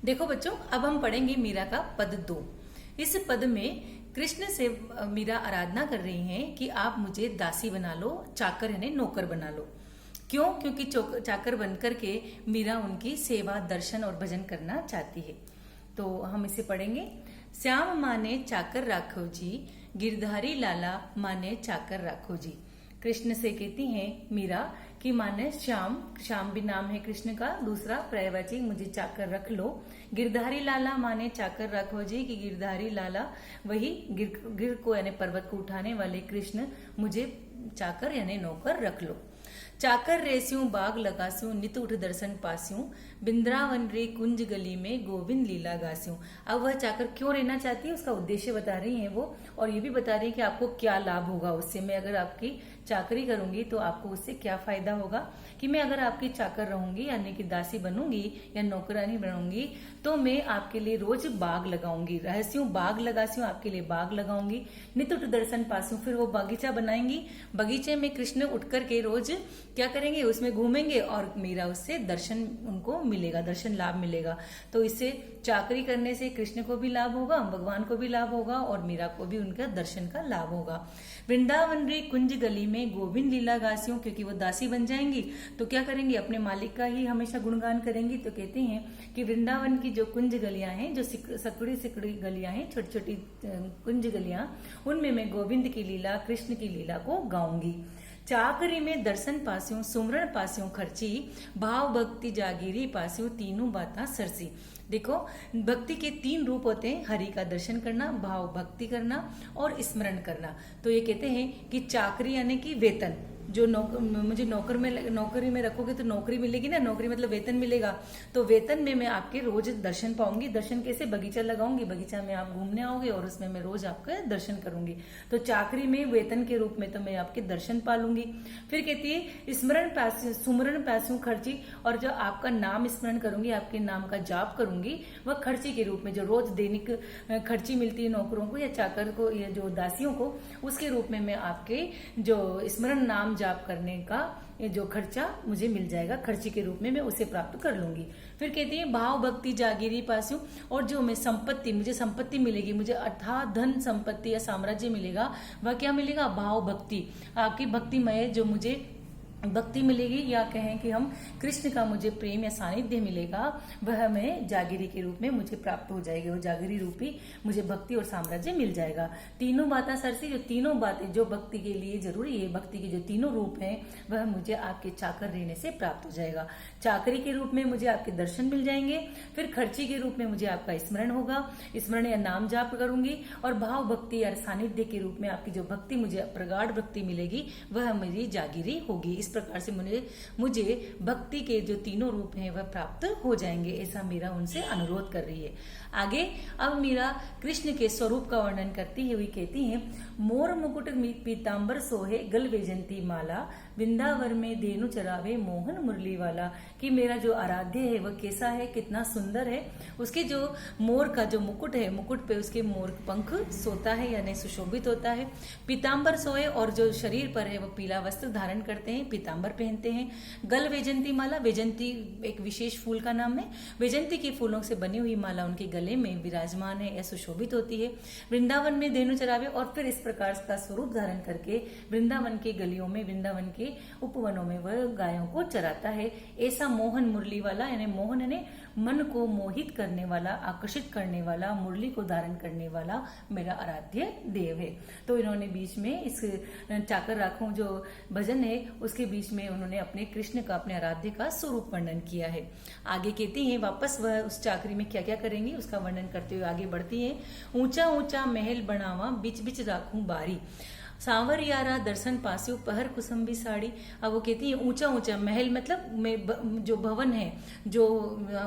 देखो बच्चों, अब हम पढ़ेंगे मीरा का पद 2। इस पद में कृष्ण से मीरा आराधना कर रही हैं कि आप मुझे दासी बना लो, चाकर यानी नौकर बना लो। क्यों? क्योंकि चाकर बनकर के मीरा उनकी सेवा, दर्शन और भजन करना चाहती है। तो हम इसे पढ़ेंगे। श्याम माने चाकर राखो जी, गिरधारी लाला माने चाकर राखो जी। कृष्ण से कहती हैं मीरा कि माने श्याम, श्याम भी नाम है कृष्ण का, दूसरा पर्यायवाची, मुझे चाकर रख लो। गिरधारी लाला माने चाकर रखो जी, कि गिरधारी लाला वही गिर को यानी पर्वत को उठाने वाले कृष्ण, मुझे चाकर यानी नौकर रख लो। चाकर रेस्यूं बाग लगास्यूं, नित उठ दर्शन पास्यूं, बिंद्रावन रे कुंज गली में गोविंद लीला गास्यूं। अब वह चाकर क्यों रहना चाहती है, उसका उद्देश्य बता रही है वो, और ये भी बता रही है कि आपको क्या लाभ होगा उससे। मैं अगर आपकी चाकरी करूंगी तो आपको उससे क्या फायदा होगा, कि मैं अगर आपकी चाकर रहूंगी यानी कि दासी बनूंगी या नौकरानी बनूंगी, तो मैं आपके लिए रोज बाग लगाऊंगी, रहस्यों बाग लगास्यूं, आपके लिए बाग लगाऊंगी। नित उठ दर्शन पास्यूं, फिर वो बगीचा बनाएंगी, बगीचे में कृष्ण उठ करके रोज क्या करेंगे, उसमें घूमेंगे और मीरा उससे दर्शन उनको मिलेगा, दर्शन लाभ मिलेगा। तो इससे चाकरी करने से कृष्ण को भी लाभ होगा, भगवान को भी लाभ होगा और मीरा को भी उनका दर्शन का लाभ होगा। वृंदावन रे कुंज गली में गोविंद लीला गासियों, क्योंकि वो दासी बन जाएंगी तो क्या करेंगी, अपने मालिक का ही हमेशा गुणगान करेंगी। तो कहते हैं कि वृंदावन की जो कुंज गलियां हैं, जो सकड़ी सिकड़ी गलियां हैं, छोटी छोटी कुंज गलियां, उनमें मैं गोविंद की लीला, कृष्ण की लीला को गाऊंगी। चाकरी में दर्शन पास्यों, सुमरण पास्यों खर्ची, भाव भक्ति जागीरी पास्यों, तीनों बाता सरसी। देखो, भक्ति के 3 रूप होते हैं, हरि का दर्शन करना, भाव भक्ति करना और स्मरण करना। तो ये कहते हैं कि चाकरी यानी कि वेतन, जो मुझे नौकरी में रखोगे तो नौकरी मिलेगी ना, नौकरी मतलब वेतन मिलेगा। तो वेतन में मैं आपके रोज दर्शन पाऊंगी। दर्शन कैसे, बगीचा लगाऊंगी, बगीचा में आप घूमने आओगे और उसमें मैं रोज आपका दर्शन करूंगी। तो चाकरी में वेतन के रूप में तो मैं आपके दर्शन पालूंगी। फिर कहती है सुमरण पैसों खर्ची, और जो आपका नाम स्मरण करूंगी, आपके नाम का जाप करूंगी, वह खर्ची के रूप में, जो रोज दैनिक खर्ची मिलती है नौकरों को या चाकर को या जो दासियों को, उसके रूप में मैं आपके जो स्मरण नाम जाप करने का जो खर्चा मुझे मिल जाएगा, खर्ची के रूप में मैं उसे प्राप्त कर लूंगी। फिर कहती है भाव भक्ति जागीरी पास्यों, और जो मैं संपत्ति, मुझे संपत्ति मिलेगी, मुझे अर्थात धन संपत्ति या साम्राज्य मिलेगा, वह क्या मिलेगा, भाव भक्ति, आपकी भक्तिमय जो मुझे भक्ति मिलेगी, या कहें कि हम कृष्ण का मुझे प्रेम या सानिध्य मिलेगा, वह हमें जागीरी के रूप में मुझे प्राप्त हो जाएगी। वो जागीरी रूपी मुझे भक्ति और साम्राज्य मिल जाएगा। तीनों बातें सरसी, जो तीनों बातें जो भक्ति के लिए जरूरी है, भक्ति के जो तीनों रूप हैं, वह मुझे आपके चाकर रहने से प्राप्त हो जाएगा। चाकरी के रूप में मुझे आपके दर्शन मिल जाएंगे, फिर खर्ची के रूप में मुझे आपका स्मरण होगा, स्मरण या नाम जाप करूंगी, और भाव भक्ति या सानिध्य के रूप में आपकी जो भक्ति, मुझे प्रगाढ़ भक्ति मिलेगी, वह मेरी जागीरी होगी। इस प्रकार से मुझे भक्ति के जो तीनों रूप हैं वह प्राप्त हो जाएंगे, ऐसा मीरा उनसे अनुरोध कर रही है। आगे अब मीरा कृष्ण के स्वरूप का वर्णन करती हुई कहती है, मोर मुकुट पीतांबर सोहे, गल वैजंती माला, वृंदावन में धेनु चरावे, मोहन मुरली वाला। कि मेरा जो आराध्य है वह कैसा है, कितना सुंदर है। उसके जो मोर का जो मुकुट है, मुकुट पे उसके मोर पंख सोता है यानी सुशोभित होता है। पीतांबर सोए, और जो शरीर पर है वह पीला वस्त्र धारण करते हैं, पीतांबर पहनते हैं। गल वैजंती माला, वैजंती एक विशेष फूल का नाम है, वैजंती के फूलों से बनी हुई माला उनके गले में विराजमान है या सुशोभित होती है। वृंदावन में धेनु चरावे, और फिर इस प्रकार का स्वरूप धारण करके वृंदावन के गलियों में, वृंदावन के उपवनों में वह गायों को चराता है। ऐसा मोहन मुरली वाला, यानी मोहन यानी मन को मोहित करने वाला, आकर्षित करने वाला, मुरली को धारण करने वाला मेरा आराध्य देव है। तो इन्होंने बीच में इस चाकर राखों जो भजन है उसके बीच में उन्होंने अपने कृष्ण का, अपने आराध्य का स्वरूप वर्णन किया है। आगे कहती हैं, वापस वह उस चाकरी में क्या क्या करेंगी उसका वर्णन करते हुए आगे बढ़ती है। ऊंचा ऊंचा महल बनावा, बिच बिच राखूं बारी, सांवर यारा दर्शन पास्यो, पहर कुसुम्बी साड़ी। अब वो कहती है ऊंचा ऊंचा महल, मतलब जो भवन है, जो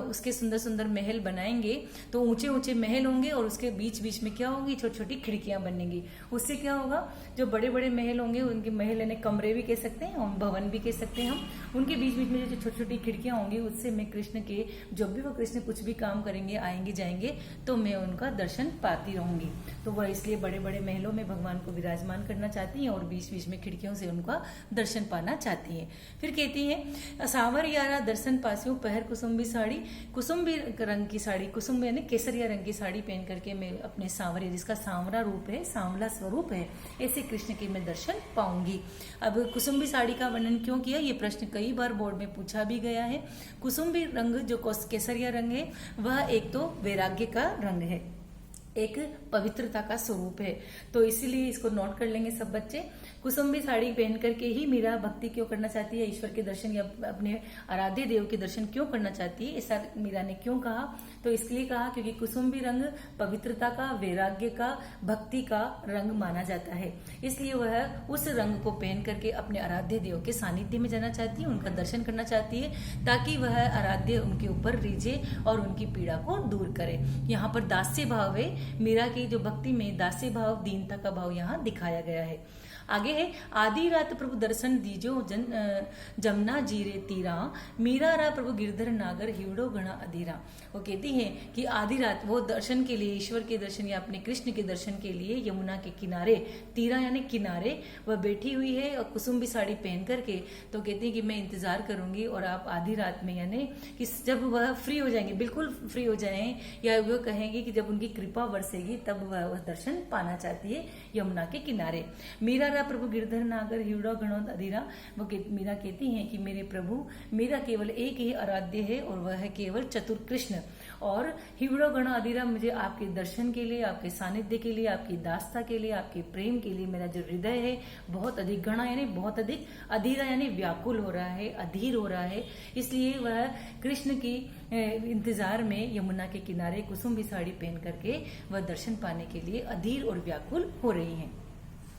उसके सुंदर सुंदर महल बनाएंगे, तो ऊंचे ऊंचे महल होंगे और उसके बीच बीच में क्या होगी, छोटी छोटी खिड़कियां बनेंगी। उससे क्या होगा, जो बड़े बड़े महल होंगे, उनके महल यानी कमरे भी कह सकते हैं और भवन भी कह सकते हैं हम, उनके बीच बीच में जो छोटी छोटी खिड़कियां होंगी, उससे मैं कृष्ण के, जब भी वो कृष्ण कुछ भी काम करेंगे, आएंगे जाएंगे, तो मैं उनका दर्शन पाती रहूंगी। तो वह इसलिए बड़े बड़े महलों में भगवान को विराजमान करना चाहती हैं और बीच बीच में खिड़कियों से उनका दर्शन पाना चाहती हैं। फिर कहती हैं सावर यारा दर्शन पासियों पहर कुसुम्बी साड़ी, कुसुम्बी रंग की साड़ी, कुसुम्बी यानी केसरिया रंग की साड़ी पहन करके मैं अपने सांवरे, जिसका सांवरा रूप है, सांवला स्वरूप है, ऐसे कृष्ण के मैं दर्शन पाऊंगी। अब कुसुम्बी साड़ी का वर्णन क्यों किया, ये प्रश्न कई बार बोर्ड में पूछा भी गया है। कुसुम्बी रंग जो केसरिया रंग है वह एक तो वैराग्य का रंग है, एक पवित्रता का स्वरूप है, तो इसीलिए इसको नोट कर लेंगे सब बच्चे। कुसुम्बी साड़ी पहन करके ही मीरा भक्ति क्यों करना चाहती है, ईश्वर के दर्शन या अपने आराध्य देव के दर्शन क्यों करना चाहती है, ऐसा मीरा ने क्यों कहा, तो इसलिए कहा क्योंकि कुसुम्बी रंग पवित्रता का, वैराग्य का, भक्ति का रंग माना जाता है, इसलिए वह उस रंग को पहन करके अपने आराध्य देव के सानिध्य में जाना चाहती है, उनका दर्शन करना चाहती है, ताकि वह आराध्य उनके ऊपर रीझे और उनकी पीड़ा को दूर करे। यहाँ पर दास्य भाव है, मीरा की जो भक्ति में दास्य भाव, दीनता का भाव यहाँ दिखाया गया है। आगे है आधी रात प्रभु दर्शन दीजो जमुना जीरे तीरा, मीरा रा प्रभु गिरधर नागर हिवड़ो गणा अधीरा। वो कहती है कि आधी रात वो दर्शन के लिए, ईश्वर के दर्शन या अपने कृष्ण के दर्शन के लिए यमुना के किनारे, तीरा यानी किनारे, वह बैठी हुई है और कुसुम्बी साड़ी पहन करके, तो कहती है कि मैं इंतजार करूंगी और आप आधी रात में, यानी कि जब वह फ्री हो जाएंगे, बिल्कुल फ्री हो जाएं, या वह कहेंगे कि जब उनकी कृपा बरसेगी तब वह दर्शन पाना चाहती है यमुना के किनारे। मीरा प्रभु गिरधर नागर हिवड़ा गणोद अधीरा, वो मीरा कहती हैं कि मेरे प्रभु, मेरा केवल एक ही आराध्य है और वह है केवल चतुर कृष्ण, और हिवड़ा गणा अधीरा, मुझे आपके दर्शन के लिए, आपके सानिध्य के लिए, आपकी दास्ता के लिए, आपके प्रेम के लिए मेरा जो हृदय है बहुत अधिक, गणा यानी बहुत अधिक, अधीरा यानी व्याकुल हो रहा है, अधीर हो रहा है, इसलिए वह कृष्ण की इंतजार में यमुना के किनारे कुसुम्बी साड़ी पहन करके वह दर्शन पाने के लिए अधीर और व्याकुल हो रही हैं।